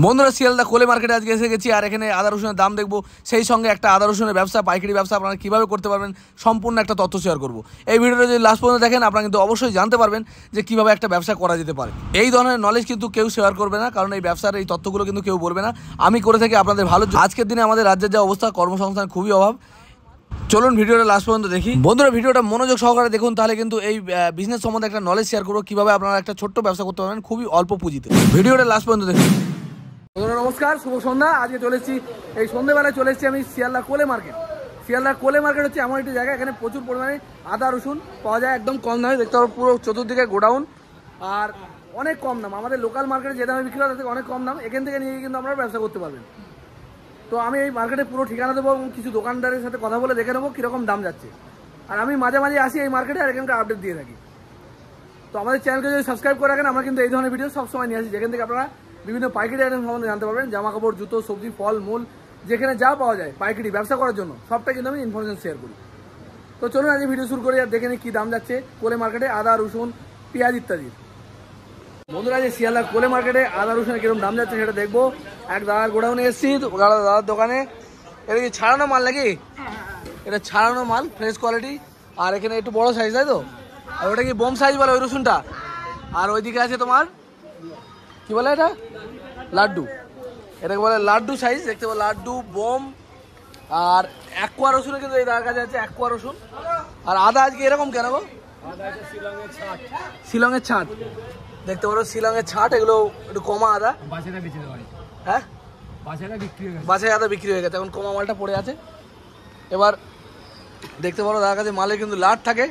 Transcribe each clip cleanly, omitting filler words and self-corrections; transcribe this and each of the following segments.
বন্ধুরা শিয়ালদা কোলে মার্কেটে আজকে এসে গেছি আর এখানে আদা রসুনের দাম দেখবো, সেই সঙ্গে একটা আদা রসুনের ব্যবসা, পাইকারি ব্যবসা আপনারা কীভাবে করতে পারবেন সম্পূর্ণ একটা তথ্য শেয়ার করবো। এই ভিডিওটা যদি লাস্ট পর্যন্ত দেখেন আপনারা কিন্তু অবশ্যই জানতে পারবেন যে কীভাবে একটা ব্যবসা করা যেতে পারে। এই ধরনের নলেজ কিন্তু কেউ শেয়ার করবে না, কারণ এই ব্যবসার এই তথ্যগুলো কিন্তু কেউ বলবে না। আমি করে থাকি আপনাদের ভালো। আজকের দিনে আমাদের রাজ্যের যা অবস্থা, কর্মসংস্থান খুবই অভাব। চলুন ভিডিওটা লাস্ট পর্যন্ত দেখি। বন্ধুরা ভিডিওটা মনোযোগ সহকারে দেখুন, তাহলে কিন্তু এই বিজনেস সম্বন্ধে একটা নলেজ শেয়ার করবো কীভাবে আপনারা একটা ছোট্ট ব্যবসা করতে পারবেন খুবই অল্প পুঁজিতে। ভিডিওটা লাস্ট পর্যন্ত দেখুন। বন্ধুরা নমস্কার, শুভ সন্ধ্যা। আজকে চলে এসেছি, এই সন্ধ্যেবেলায় চলে এসেছি আমি শিয়ালদা কোলে মার্কেট। শিয়ালদা কোলে মার্কেট হচ্ছে এমন একটি জায়গা, এখানে প্রচুর পরিমাণে আদা রসুন পাওয়া যায়, একদম কম দামে। দেখতে পাবো পুরো চতুর্দিকে গোডাউন, আর অনেক কম দাম। আমাদের লোকাল মার্কেটে যে দামে বিক্রি হয় তার থেকে অনেক কম দাম। এখান থেকে নিয়ে কিন্তু আপনারা ব্যবসা করতে পারবেন। তো আমি এই মার্কেটে পুরো ঠিকানা দেবো এবং কিছু দোকানদারের সাথে কথা বলে দেখে নেবো কীরকম দাম যাচ্ছে। আর আমি মাঝে মাঝে আসি এই মার্কেটে আর এখানকার আপডেট দিয়ে থাকি। তো আমাদের চ্যানেলকে যদি সাবস্ক্রাইব করে রাখেন, আমরা কিন্তু এই ধরনের ভিডিও সবসময় নিয়ে আসি, যেখান থেকে আপনারা বিভিন্ন পাইকারি আইটেম সম্বন্ধে জানতে পারবেন। জামা কাপড়, জুতো, সবজি, ফল মূল, যেখানে যা পাওয়া যায় পাইকারি ব্যবসা করার জন্য সবটা কিন্তু আমি ইনফরমেশন শেয়ার করি। তো চলুন আজকে ভিডিও শুরু করি আর দেখে নিই কী দাম যাচ্ছে কোলে মার্কেটে আদা রসুন পেঁয়াজ ইত্যাদি। বন্ধুরা যে শিয়ালদা কোলে মার্কেটে আদা রসুনের কীরকম দাম যাচ্ছে সেটা দেখবো। এক দাদার গোডাউনে এসেছি, দাদার দোকানে। এটা কি ছাড়ানো মাল নাকি? এটা ছাড়ানো মাল, ফ্রেশ কোয়ালিটি। আর এখানে একটু বড় সাইজ, তাই তো? আর ওটা কি বোম সাইজ বলে ওই রসুনটা? আর ওইদিকে আছে তোমার কি বলে এটা, লাড্ডু। এটাকে বলে লাড্ডু সাইজ, দেখতে পাবো লাড্ডু, বোম। আর একোয়া রসুনের কিন্তু এই দাদার কাছে আছে একোয়া রসুন। আর আদা আজকে এরকম কেন গো? শিলংয়ের ছাট, দেখতে পারো শিলংয়ের ছাট। এগুলো একটু কমা আদা, হ্যাঁ বাছাই আদা বিক্রি হয়ে গেছে, এখন কমা মালটা পড়ে আছে। এবার দেখতে পারো দাদার কাছে মালে কিন্তু লাট থাকে।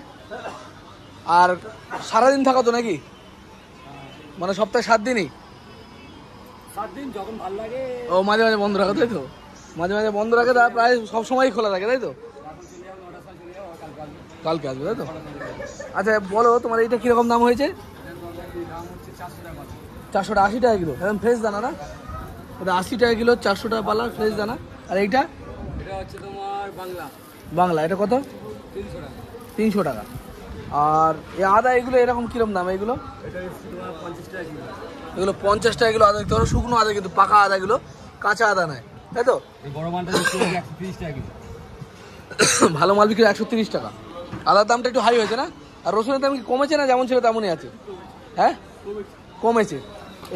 আর সারাদিন থাকো তো নাকি, মানে সপ্তাহে 7 দিনই? 7 দিন যখন ভালো লাগে। ও মাঝে মাঝে বন্ধ রাখো, তাই তো? মাঝে মাঝে বন্ধ রাখে, তা প্রায় সবসময়ই খোলা থাকে, তাই তো? কালকে আসবে, তাই তো? আচ্ছা বলো, তোমার এইটা কীরকম দাম হয়েছে? 400 টাকা, 80 টাকা কিলো। এখন ফ্রেশ দানা না? এটা 80 টাকা কিলো, 400 টাকা পাল্লা ফ্রেশ দানা। আর এইটা এটা হচ্ছে তোমার বাংলা, এটা কত? 300 টাকা। আর এই আদা এগুলো এরকম কিরকম দাম? এগুলো এটা তোমার 50 টাকা কিলো। এগুলো 50 টাকা কিলো আদা। দেখতে পারো শুকনো আদা, কিন্তু পাকা আদাগুলো, কাঁচা আদা নয়, তাই তো? এই বড় মালটা বিক্রি হয় 130 টাকা কিলো। ভালো মাল বিক্রি 130 টাকা। আদার দামটা একটু হাই হয়েছে না? আর রসুনের দাম কি কমেছে না যেমন ছিল তেমনই আছে? হ্যাঁ কমেছে।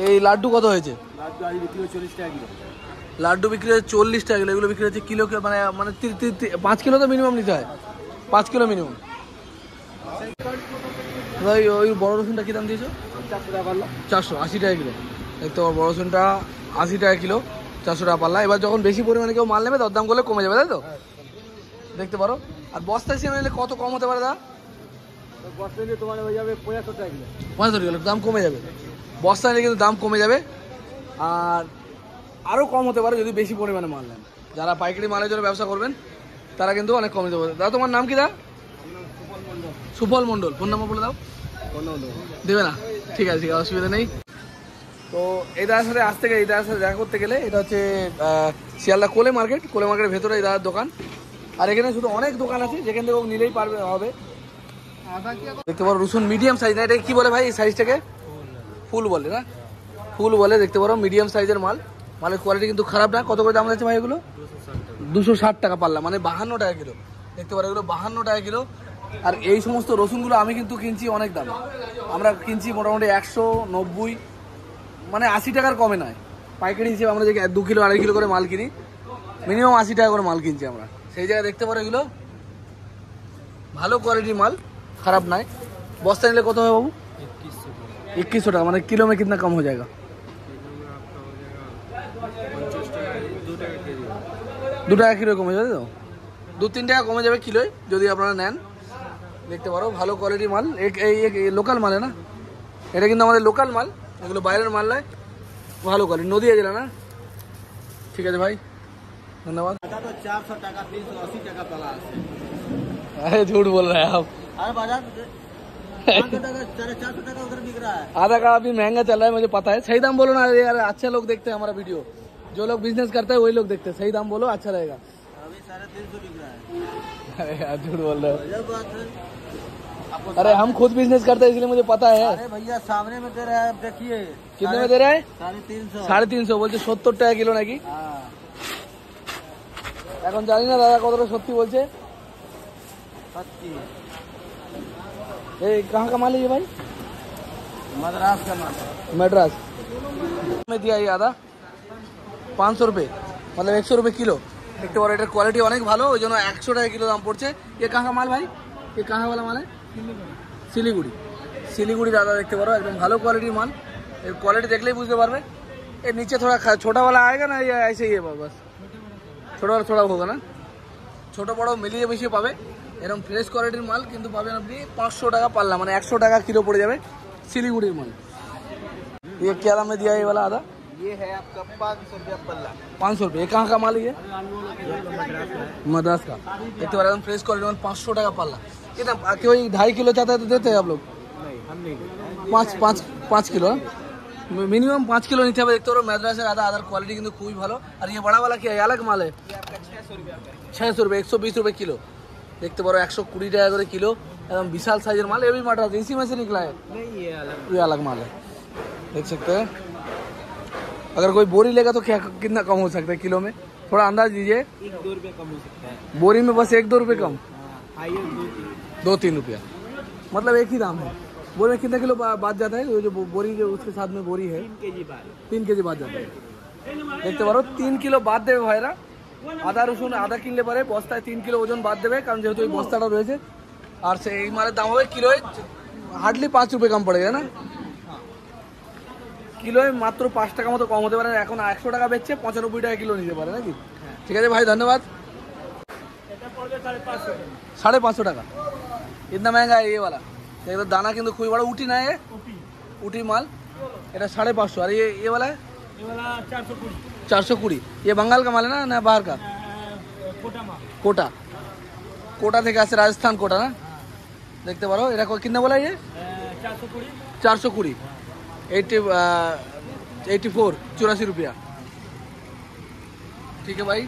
এই লাড্ডু কত হয়েছে? লাড্ডু আজ বিক্রি হয় 40 টাকা কিলো। লাড্ডু বিক্রি হচ্ছে 40 টাকা কিলো। এগুলো বিক্রি হচ্ছে কিলো, মানে 5 কিলো তো মিনিমাম নিতে হয়, 5 কিলো মিনিমাম। ওই বড় রসুনটা কী দাম দিয়েছো? 400 টাকা পাল্লা। 480 টাকা কিলো। দেখতে পাবো বড় রসুনটা 80 টাকা কিলো, 400 টাকা পাল্লা। এবার যখন বেশি পরিমাণে কেউ মাল নেবে দরদাম করলে কমে যাবে, তাই তো? দেখতে পারো। আর বস্তায় হিসেবে নিলে কত কম হতে পারে দা? বস্তা নিয়ে তোমার হয়ে যাবে 75 টাকা কিলো। 75 কিলো দাম কমে যাবে। বস্তায় নিলে কিন্তু দাম কমে যাবে, আর আরও কম হতে পারে যদি বেশি পরিমাণে মাল নেন। যারা পাইকারি মালের জন্য ব্যবসা করবেন তারা কিন্তু অনেক কমে দেবে। দাদা তোমার নাম কি দা? সুফল মণ্ডল। ফোন নাম্বার বলে দাও। দেবে না? ঠিক আছে, ঠিক আছে, অসুবিধা নেই। তো এই দাদার সাথে আসতে গেলে, এই দাদার সাথে দেখা করতে গেলে, এটা হচ্ছে শিয়ালদা কোলে মার্কেট। কোলে মার্কেটের ভেতরে এই দাদার দোকান। আর এখানে শুধু অনেক দোকান আছে, যেখান থেকে নিলেই পারবে হবে। দেখতে পারো রসুন মিডিয়াম সাইজ না, এটা কি বলে ভাই এই সাইজটাকে? ফুল বলে না? ফুল বলে। দেখতে পারো মিডিয়াম সাইজের মাল। মালের কোয়ালিটি কিন্তু খারাপ না। কত করে দাম যাচ্ছে ভাই এগুলো? 260 টাকা পাল্লা, মানে 52 টাকা কিলো। দেখতে পারো এগুলো 52 টাকা কিলো। আর এই সমস্ত রসুনগুলো আমি কিন্তু কিনছি অনেক দামে। আমরা কিনছি মোটামুটি 190, মানে 80 টাকার কমে নয়। পাইকারি হিসেবে আমরা যে 2 কিলো 2.5 কিলো করে মাল কিনি, মিনিমাম 80 টাকা করে মাল কিনছি আমরা। সেই জায়গায় দেখতে পারো এগুলো ভালো কোয়ালিটির মাল, খারাপ নয়। বস্তা নিলে কত হবে বাবু? 2100 টাকা। মানে किलो में कितना कम हो जाएगा? 2 টাকা কিলো কমে যাবে তো? 2-3 টাকা কমে যাবে কিলোয় যদি আপনারা নেন। দেখতে পারো ভালো কোয়ালিটির মাল। এই লোকাল মাল না, এটা কিন্তু আমাদের লোকাল মাল, এগুলো বাইরের মাল নয়। ভালো কোয়ালিটি, নদীয়া জেলা না? ঠিক আছে ভাই, ধন্যবাদ। तो 400 টাকা, 380 টাকা পালা আছে। अरे झूठ बोल रहे हैं आप। अरे बाजार 400 টাকা, 450 টাকা उधर बिक रहा है। आधा का अभी महंगा चल रहा है, मुझे पता है। सही दाम बोलो ना यार, अच्छे लोग देखते हैं हमारा वीडियो। जो लोग बिजनेस करते हैं वही लोग देखते हैं। सही दाम बोलो, अच्छा रहेगा। अभी 350 बिक रहा है। अरे यार झूठ बोल रहे हो। गजब बात है। अरे हम खुद बिजनेस करते हैं इसलिए मुझे पता है। अरे भैया सामने में दे रहा है, आप देखिए। कितने में दे रहा है? 350। 350 বলছে 70 টাকা কিলো নাকি? এখন জানি না দাদা কতটা সত্যি বলছে। सच्ची ये कहाँ का माल है ये भाई? मद्रास का माल है। मद्रास में दिया ये आधा 500 रुपये, मतलब 100 रुपये किलो। देखते पारो এটার কোয়ালিটি অনেক ভালো, ওই জন্য 100 টাকা কিলো দাম পড়ছে। ये कहाँ का माल भाई? ये कहाँ वाला माल है? শিলিগুড়ি। শিলিগুড়ি দাদা দেখতে পারো একদম ভালো কোয়ালিটির মাল। এর কোয়ালিটি দেখলেই বুঝতে পারবে। এর নিচে थोड़ा छोटा वाला आएगा ना, ये ऐसे ही है बस, छोटा वाला थोड़ा होगा ना, ছোট বড় মিলিয়ে মিশিয়ে পাবে। এরকম ফ্রেশ কোয়ালিটির মাল কিন্তু পাবেন আপনি 500 টাকা পাল্লা, মানে 100 টাকা কিলো পড়ে যাবে শিলিগুড়ির মাল। ये क्या दाम में दिया ये वाला आधा? ये है आपका 500 रुपया पल्ला। 500 रुपये। कहाँ का माल है ये? मद्रास का। देखते पारो एकदम फ्रेश क्वालिटी माल, 500 टाका पाल्ला। कितना कोई 2.5 किलो चाहता है तो देते हैं आप लोग? नहीं हम नहीं, 5 किलो मिनिमम 5 किलो নিতে হবে। দেখতে পারো মাদ্রাসের আদা, আদার কোয়ালিটি কিন্তু খুবই ভালো। আর ये बड़ा वाला क्या है? अलग माल है। ये आपका 600 रुपया का है। 600 रुपये, 120 रुपये किलो। देखते पारो 120 টাকা করে কিলো, एकदम विशाल साइजर माल। ये भी मद्रास इसी में से निकला है, नहीं ये अलग माल है, देख सकते हैं। अगर कोई बोरी लेगा तो क्या कितना कम हो सकता है किलो में? थोड़ा अंदाज दीजिए। 1-2 रुपये कम हो सकता है। बोरी में बस 1-2 रुपये कम, आइए 2-3 रुपया, मतलब एक ही दाम है। बोरी में कितना किलो बात जाता है? जो बोरी जो उसके साथ में बोरी है 3 केजी बाल। 3 কেজি বাদ যাবে। দেখতে পারো 3 কিলো বাদ দেবে ভাইরা। আদা রসুন আদা কিনলে পরে বস্তায় 3 কিলো ওজন বাদ দেবে, কারণ যেহেতু এই বস্তাটা রয়েছে। আর সেই মালের দাম হবে কিলোয় হার্ডলি 5 रुपये कम पड़ेगा ना, কিলোয় মাত্র 5 টাকা মতো কম হতে পারে। এখন 100 টাকা বেচছে, 95 টাকা কিলো নিতে পারে নাকি? ঠিক আছে ভাই, ধন্যবাদ। 550 টাকা, इतना महंगा है ये वाला। देखो दाना কিন্তু খুবই বড়, উটি না ये उटी माल। এটা 550। और ये वाला है? ये वाला 420। 420। ये बंगाल का माल है ना बाहर का? कोटा माल। कोटा, कोटा থেকে আসছে, রাজস্থান কোটা না। দেখতে পারো এটা কিतना बोला ये? 420। 420, 84 रुपया। ठीक है भाई।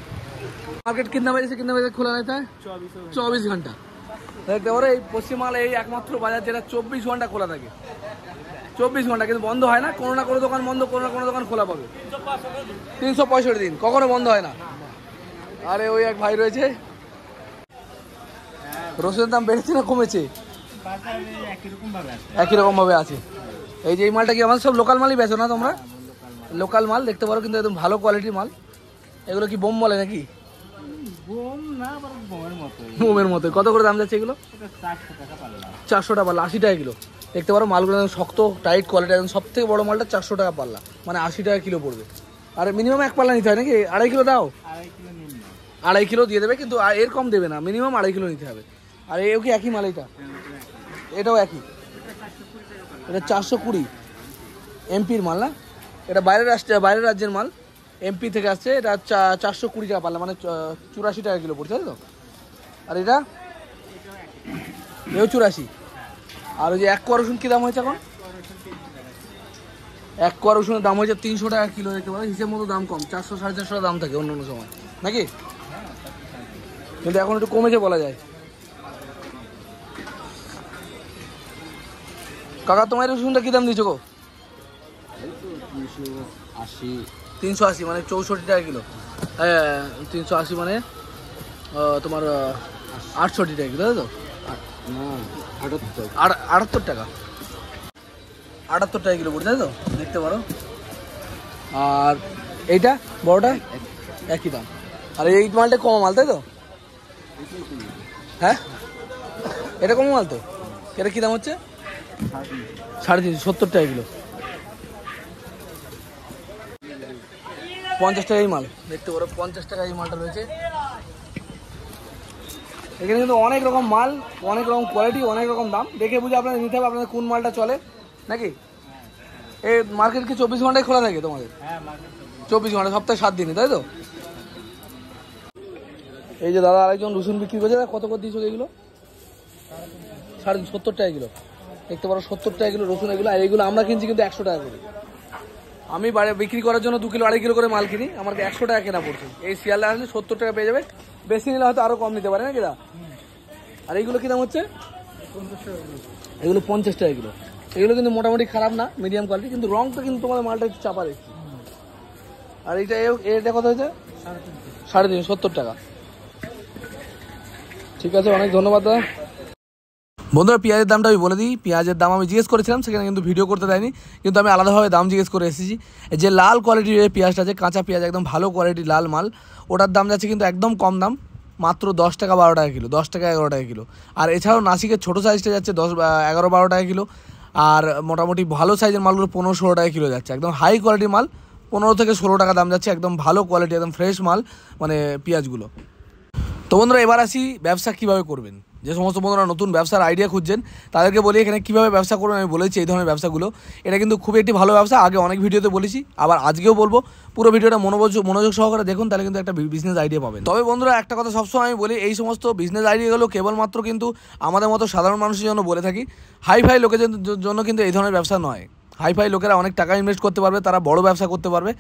मार्केट कितना बजे से कितना बजे तक खुला रहता है? 24 घंटा। দেখতে পারো এই পশ্চিমবাংলা এই একমাত্র বাজার যেটা 24 ঘন্টা খোলা থাকে। 24 ঘন্টা কিন্তু বন্ধ হয় না, কোনো না কোনো দোকান বন্ধ, কোনো না কোনো দোকান খোলা পাবে। 365 দিন কখনো বন্ধ হয় না। আরে ওই এক ভাই রয়েছে। রসুনের দাম বেড়েছে না কমেছে? একই রকম ভাবে আছে। এই যে এই মালটা কি আমাদের সব লোকাল মালই বেচো না তোমরা? লোকাল মাল দেখতে পারো, কিন্তু একদম ভালো কোয়ালিটির মাল। এগুলো কি বোম বলে নাকি? বোম না, বোমের মতো। বোমের মতো। কত করে দাম যাচ্ছে এগুলো? 400 টাকা পাল্লা। 400 টাকা পাল্লা, 80 টাকা কিলো। দেখতে পারো মালগুলো একদম শক্ত টাইট কোয়ালিটি, একদম সব থেকে বড় মালটা 400 টাকা পাল্লা, মানে 80 টাকা কিলো পড়বে। আর মিনিমাম এক পাল্লা নিতে হয় নাকি? 2.5 কিলো দাও? 2.5 কিলো নিন না। 2.5 কিলো দিয়ে দেবে, কিন্তু এর কম দেবে না, মিনিমাম 2.5 কিলো নিতে হবে। আর এও কি একই মাল? এটাও একই। এটা 420 এমপির মাল না, এটা বাইরের রাজ্যের মাল, এমপি থেকে আসছে। এটা 420 টাকা পাল্লা, মানে 84 টাকা কিলো পড়ছে, তাই তো? আর এটা এও 84। আর ওই যে এক কোয়া রসুন কী দাম হয়েছে এখন? এক কোয়া রসুনের দাম হয়েছে 300 টাকা কিলো। দেখতে পারো হিসেব মতো দাম কম, 400-450 টাকা দাম থাকে অন্য অন্য সময় নাকি, কিন্তু এখন একটু কমেছে বলা যায়। কাকা তোমার রসুনটা কী দাম দিচ্ছ গো? 380, মানে 64 টাকা কিলো। হ্যাঁ 380 মানে তোমার 68 টাকা কিলো, তাই তো? 78 টাকা, 78 টাকা কিলো পড়ছে, তাই তো? দেখতে পারো। আর এইটা বড়টা একই দাম। আর এই মালটা কম মাল, তাই তো? হ্যাঁ এটা কম মাল তো। এটা কী দাম হচ্ছে? 350, 70 টাকা কিলো। 50 টাকা এই মাল। দেখতে পারো 50 টাকা এই মালটা রয়েছে। এখানে কিন্তু অনেক রকম মাল, অনেক রকম কোয়ালিটি, অনেক রকম দাম। দেখে বুঝে আপনাদের নিতে হবে আপনাদের কোন মালটা চলে নাকি। এই মার্কেট কি 24 ঘন্টায় খোলা থাকে তোমাদের? 24 ঘন্টা, সপ্তাহে 7 দিনই, তাই তো? এই যে দাদা আরেকজন রসুন বিক্রি করছে, কত করে দিয়েছো এগুলো? 70 টাকা কিলো। দেখতে পারো 70 টাকা কিলো রসুন এগুলো। আর এইগুলো আমরা কিনছি কিন্তু 100 টাকা করে। আমি বাড়ি বিক্রি করার জন্য 2 কিলো 2.5 কিলো করে মাল কিনি, আমাকে 100 টাকা কেনা পড়ছে। এই শিয়ালে আসলে 70 টাকা পেয়ে যাবে, বেশি নিলে হয়তো আরো কম নিতে পারে নাকি দা? আর এইগুলো কি দাম হচ্ছে? এগুলো 50 টাকা কিলো। এগুলো কিন্তু মোটামুটি খারাপ না, মিডিয়াম কোয়ালিটি, কিন্তু রংটা কিন্তু তোমাদের মালটা একটু চাপা দেখছি। আর এটা কত হয়েছে? 350, 70 টাকা। ঠিক আছে, অনেক ধন্যবাদ দাদা। বন্ধুরা, পেঁয়াজের দামটা আমি বলে দিই। পেঁয়াজের দাম আমি জিজ্ঞেস করেছিলাম, সেখানে কিন্তু ভিডিও করতে দেয়নি, কিন্তু আমি আলাদাভাবে দাম জিজ্ঞেস করে এসেছি। যে লাল কোয়ালিটির পেঁয়াজটা আছে, কাঁচা পেঁয়াজ, একদম ভালো কোয়ালিটির লাল মাল, ওটার দাম যাচ্ছে কিন্তু একদম কম দাম, মাত্র 10 টাকা 12 টাকা কিলো, 10 টাকা 11 টাকা কিলো। আর এছাড়াও নাসিকের ছোটো সাইজটা যাচ্ছে 11-12 টাকা কিলো। আর মোটামুটি ভালো সাইজের মালগুলো 15-16 টাকা কিলো যাচ্ছে। একদম হাই কোয়ালিটির মাল 15 থেকে 16 টাকা দাম যাচ্ছে, একদম ভালো কোয়ালিটি, একদম ফ্রেশ মাল, মানে পেঁয়াজগুলো। তো বন্ধুরা, এবার আসি ব্যবসা কীভাবে করবেন। যে সমস্ত বন্ধুরা নতুন ব্যবসার আইডিয়া খুঁজছেন তাদেরকে বলি এখানে কীভাবে ব্যবসা করবেন। আমি বলেছি এই ধরনের ব্যবসাগুলো, এটা কিন্তু খুবই একটি ভালো ব্যবসা। আগে অনেক ভিডিওতে বলেছি, আবার আজকেও বলবো। পুরো ভিডিওটা মনোযোগ সহকারে দেখুন, তাহলে কিন্তু একটা বিজনেস আইডিয়া পাবেন। তবে বন্ধুরা, একটা কথা সবসময় আমি বলি, এই সমস্ত বিজনেস আইডিয়াগুলো কেবলমাত্র কিন্তু আমাদের মতো সাধারণ মানুষের জন্য বলে থাকি। হাইফাই লোকেদের জন্য কিন্তু এই ধরনের ব্যবসা নয়। হাইফাই লোকেরা অনেক টাকা ইনভেস্ট করতে পারবে, তারা বড় ব্যবসা করতে পারবে,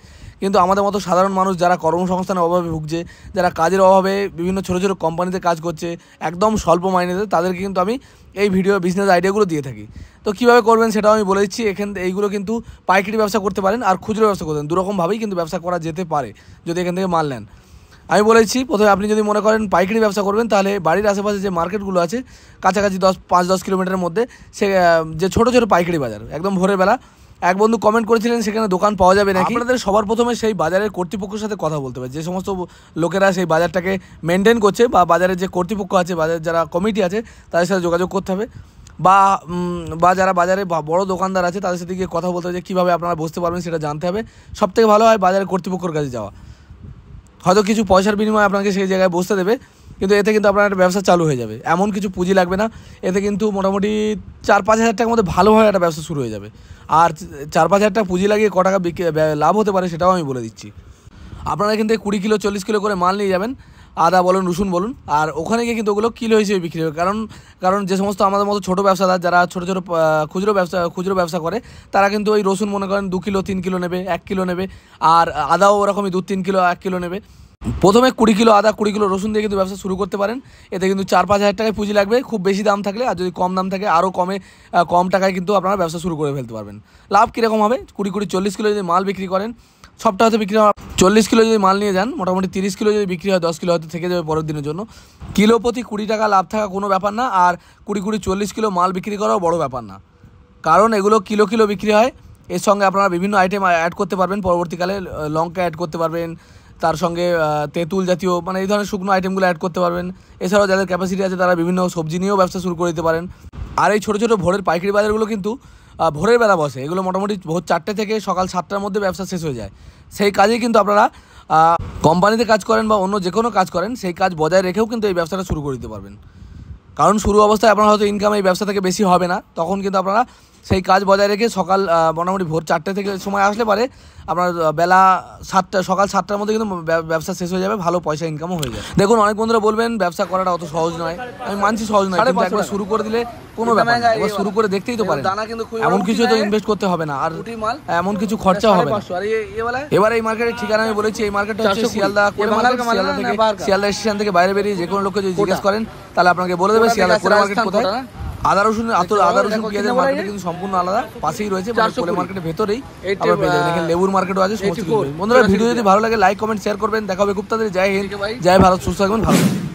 কিন্তু আমাদের মতো সাধারণ মানুষ যারা কর্মসংস্থানের অভাবে ভুগছে, যারা কাজের অভাবে বিভিন্ন ছোটো ছোটো কোম্পানিতে কাজ করছে একদম স্বল্প মাইনেতে, তাদেরকে কিন্তু আমি এই ভিডিও বিজনেস আইডিয়াগুলো দিয়ে থাকি। তো কীভাবে করবেন সেটাও আমি বলে দিচ্ছি। এইগুলো কিন্তু পাইকারি ব্যবসা করতে পারেন আর খুচরো ব্যবসা করতে পারেন, দুরকমভাবেই কিন্তু ব্যবসা করা যেতে পারে যদি এখান থেকে মাল নেন। আমি বলেছি প্রথমে, আপনি যদি মনে করেন পাইকারি ব্যবসা করবেন, তাহলে বাড়ির আশেপাশে যে মার্কেটগুলো আছে কাছাকাছি 5-10 কিলোমিটারের মধ্যে, সে যে ছোটো ছোটো পাইকারি বাজার, একদম ভোরবেলা এক বন্ধু কমেন্ট করেছিলেন সেখানে দোকান পাওয়া যাবে নাকি। আপনাদের সবার প্রথমে সেই বাজারের কর্তৃপক্ষের সাথে কথা বলতে হবে, যে সমস্ত লোকেরা সেই বাজারটাকে মেনটেন করছে, বা বাজারের যে কর্তৃপক্ষ আছে, বাজারের যারা কমিটি আছে, তাদের সাথে যোগাযোগ করতে হবে। বা যারা বাজারে বড় দোকানদার আছে তাদের সাথে গিয়ে কথা বলতে হবে, যে কীভাবে আপনারা বসতে পারবেন সেটা জানতে হবে। সবথেকে ভালো হয় বাজারের কর্তৃপক্ষের কাছে যাওয়া। হয়তো কিছু পয়সার বিনিময়ে আপনাকে সেই জায়গায় বসতে দেবে, কিন্তু এতে কিন্তু আপনার একটা ব্যবসা চালু হয়ে যাবে। এমন কিছু পুঁজি লাগবে না, এতে কিন্তু মোটামুটি 4-5 হাজার টাকার মধ্যে ভালোভাবে একটা ব্যবসা শুরু হয়ে যাবে। আর 4-5 হাজার টাকা পুঁজি লাগিয়ে ক টাকা লাভ হতে পারে সেটাও আমি বলে দিচ্ছি। আপনারা এখান থেকে 20 কিলো 40 কিলো করে মাল নিয়ে যাবেন, আদা বলুন, রসুন বলুন, আর ওখানে গিয়ে কিন্তু ওগুলো কিলো হিসেবে বিক্রি হবে। কারণ যে সমস্ত আমাদের মতো ছোটো ব্যবসাদার যারা ছোটো ছোটো খুচরো ব্যবসা করে, তারা কিন্তু ওই রসুন মনে করেন 2 কিলো 3 কিলো নেবে, 1 কিলো নেবে, আর আদাও ওরকমই 2-3 কিলো 1 কিলো নেবে। প্রথমে 20 কিলো আদা 20 কিলো রসুন দিয়ে কিন্তু ব্যবসা শুরু করতে পারেন। এতে কিন্তু 4-5 হাজার টাকায় পুঁজি লাগবে, খুব বেশি দাম থাকলে। আর যদি কম দাম থাকে আরও কম টাকায় কিন্তু আপনারা ব্যবসা শুরু করে ফেলতে পারবেন। লাভ কীরকম হবে? 20-40 কিলো যদি মাল বিক্রি করেন, সবটা হয়তো বিক্রি হয়। 40 কিলো যদি মাল নিয়ে যান, মোটামুটি 30 কিলো যদি বিক্রি হয়, 10 কিলো হয়তো থেকে যাবে পরের দিনের জন্য। কিলো প্রতি 20 টাকা লাভ থাকা কোনো ব্যাপার না। আর 20-40 কিলো মাল বিক্রি করাও বড় ব্যাপার না, কারণ এগুলো কিলো কিলো বিক্রি হয়। এর সঙ্গে আপনারা বিভিন্ন আইটেম অ্যাড করতে পারবেন, পরবর্তীকালে লঙ্কা অ্যাড করতে পারবেন, তার সঙ্গে তেঁতুল জাতীয় মানে এই ধরনের শুকনো আইটেমগুলো অ্যাড করতে পারবেন। এছাড়াও যাদের ক্যাপাসিটি আছে তারা বিভিন্ন সবজি নিয়েও ব্যবসা শুরু করে দিতে পারেন। আর এই ছোটো ছোটো ভোরের পাইকারি বাজারগুলো কিন্তু ভোরের বেলা বসে, এগুলো মোটামুটি ভোর 4টে থেকে সকাল 7টার মধ্যে ব্যবসা শেষ হয়ে যায়। সেই কাজেই কিন্তু আপনারা কোম্পানিতে কাজ করেন বা অন্য যে কোনো কাজ করেন, সেই কাজ বজায় রেখেও কিন্তু এই ব্যবসাটা শুরু করে দিতে পারবেন। কারণ শুরু অবস্থায় আপনার হয়তো ইনকাম এই ব্যবসা থেকে বেশি হবে না, তখন কিন্তু আপনারা সেই কাজ বজায় রেখে মোটামুটি ভোর 4টে থেকে সময় আসলে পারে আপনার সকাল 7টার মধ্যে কিন্তু ব্যবসা শেষ হয়ে যাবে, ভালো পয়সা ইনকামও হয়ে যাবে। দেখুন, অনেক বন্ধুরা বলবেন ব্যবসা করাটা অত সহজ নয়। আমি মানছি সহজ নয়, কিন্তু একবার শুরু করে দিলে কোনো ব্যাপার না। এবার শুরু করে দেখতেই তো পারেন, এমন কিছু তো ইনভেস্ট করতে হবে না, আর এমন কিছু খরচা হবে না। এবার এই মার্কেটের ঠিকানা আমি বলেছি, এই মার্কেটটা হচ্ছে শিয়ালদা স্টেশন থেকে বাইরে বেরিয়ে যে কোনো লোককে যদি জিজ্ঞেস করেন, তাহলে আপনাকে বলে দেবে শিয়ালদা কোলে মার্কেট কোথায়। আদা রসুন পেঁয়াজের মার্কেট কিন্তু সম্পূর্ণ আলাদা, পাশেই রয়েছে, কোলে মার্কেটের ভেতরেই আপনারা পেয়ে যাবেন। এখানে লেবুর মার্কেটও আছে, সমস্ত কিছু। বন্ধুরা, ভিডিও যদি ভালো লাগে লাইক কমেন্ট শেয়ার করবেন। দেখা হবে খুব তাড়াতাড়ি। জয় হিন্দ, জয় ভারত, সুস্থ থাকবেন, ভালো থাকবেন।